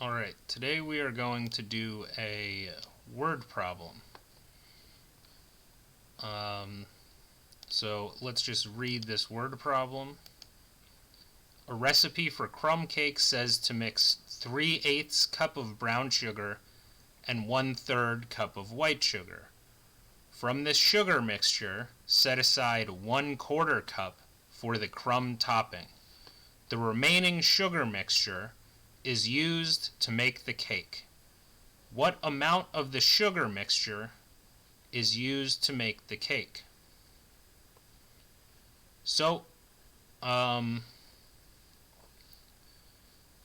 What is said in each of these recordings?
Alright, today we are going to do a word problem. So let's just read this word problem. A recipe for crumb cake says to mix 3/8 cup of brown sugar and 1/3 cup of white sugar. From this sugar mixture, set aside 1/4 cup for the crumb topping. The remaining sugar mixture is used to make the cake. What amount of the sugar mixture is used to make the cake? So,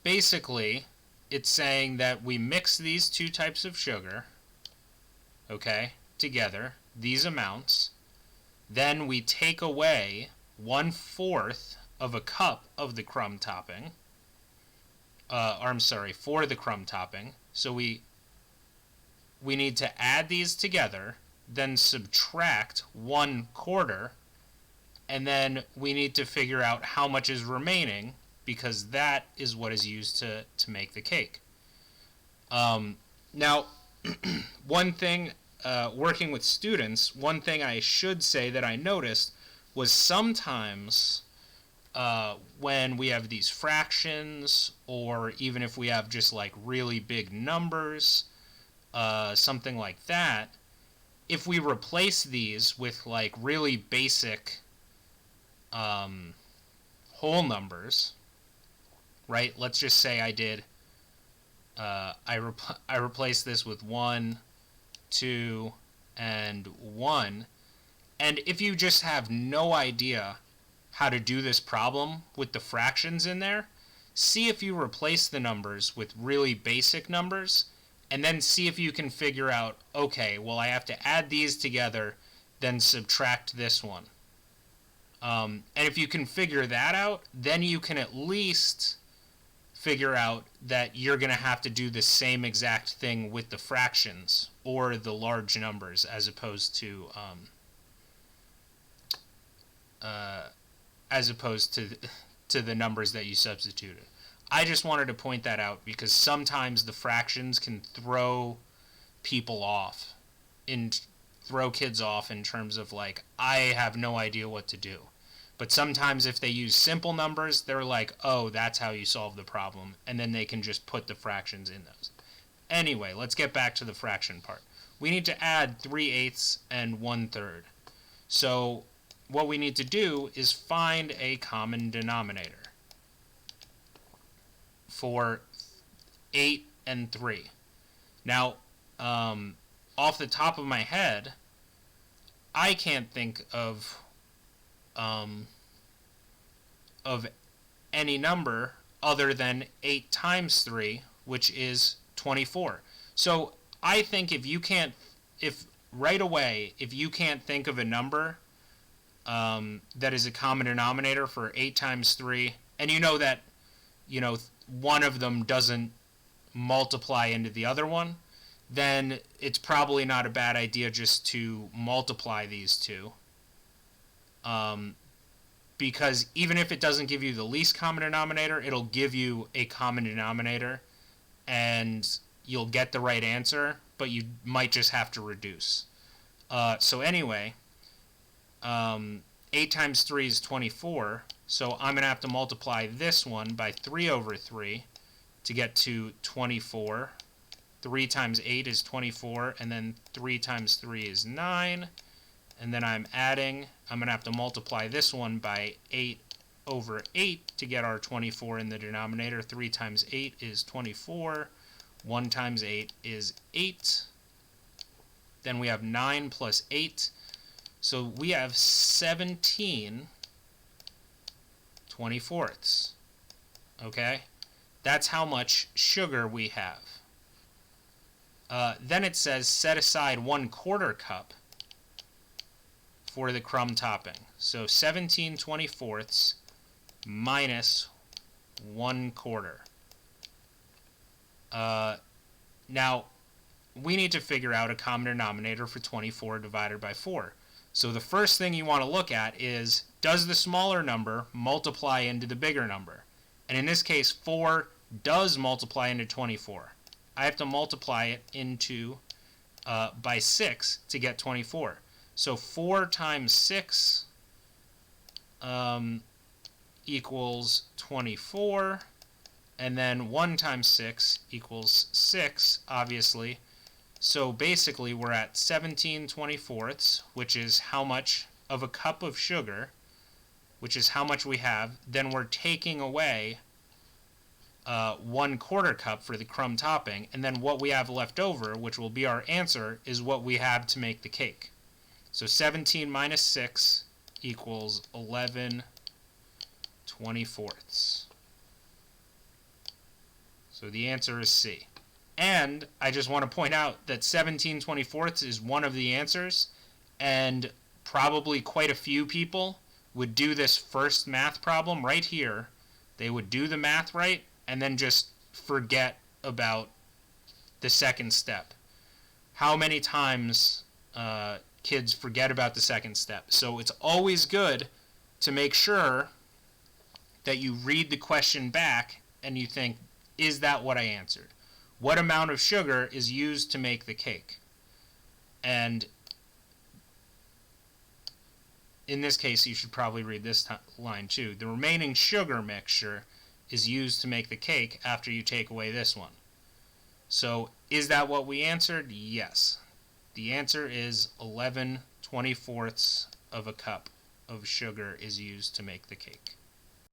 basically, it's saying that we mix these two types of sugar, okay, together, these amounts. Then we take away 1/4 of a cup of the crumb topping. For the crumb topping. So we need to add these together, then subtract 1/4, and then we need to figure out how much is remaining, because that is what is used to make the cake. Now, one thing, working with students, one thing I should say that I noticed was sometimes when we have these fractions, or even if we have just like really big numbers, something like that, if we replace these with like really basic whole numbers, right? Let's just say I did, I replaced this with 1, 2, and 1. And if you just have no idea how to do this problem with the fractions in there, see if you replace the numbers with really basic numbers, and then see if you can figure out, okay, well, I have to add these together, then subtract this one. And if you can figure that out, then you can at least figure out that you're going to have to do the same exact thing with the fractions or the large numbers, as opposed to the numbers that you substituted. I just wanted to point that out because sometimes the fractions can throw people off, throw kids off in terms of like, I have no idea what to do. But sometimes if they use simple numbers, they're like, oh, that's how you solve the problem, and then they can just put the fractions in those. Anyway, let's get back to the fraction part. We need to add 3/8 and 1/3. So what we need to do is find a common denominator for 8 and 3. Now, off the top of my head, I can't think of any number other than 8 times 3, which is 24. So I think if you can't think of a number that is a common denominator for 8 times 3, and you know that one of them doesn't multiply into the other one, then it's probably not a bad idea just to multiply these two. Because even if it doesn't give you the least common denominator, it'll give you a common denominator, and you'll get the right answer, but you might just have to reduce. So anyway, 8 times 3 is 24, so I'm going to have to multiply this one by 3/3 to get to 24. 3 times 8 is 24, and then 3 times 3 is 9. And then I'm going to have to multiply this one by 8/8 to get our 24 in the denominator. 3 times 8 is 24. 1 times 8 is 8. Then we have 9 plus 8. So we have 17 24ths. Okay? That's how much sugar we have. Then it says set aside 1/4 cup for the crumb topping. So 17 24ths minus 1/4. Now, we need to figure out a common denominator for 24 divided by 4. So the first thing you want to look at is, does the smaller number multiply into the bigger number? And in this case, 4 does multiply into 24. I have to multiply it into by 6 to get 24. So 4 times 6 equals 24, and then 1 times 6 equals 6, obviously. So basically we're at 17/24, which is how much of a cup of sugar, which is how much we have. Then we're taking away 1/4 cup for the crumb topping, and then what we have left over, which will be our answer, is what we have to make the cake. So 17 minus 6 equals 11/24. So the answer is C. And I just want to point out that 17/24 is one of the answers, and probably quite a few people would do this first math problem right here. They would do the math right and then just forget about the second step. How many times kids forget about the second step? So it's always good to make sure that you read the question back and you think, is that what I answered? What amount of sugar is used to make the cake? And in this case, you should probably read this line too. The remaining sugar mixture is used to make the cake after you take away this one. So is that what we answered? Yes. The answer is 11/24 of a cup of sugar is used to make the cake.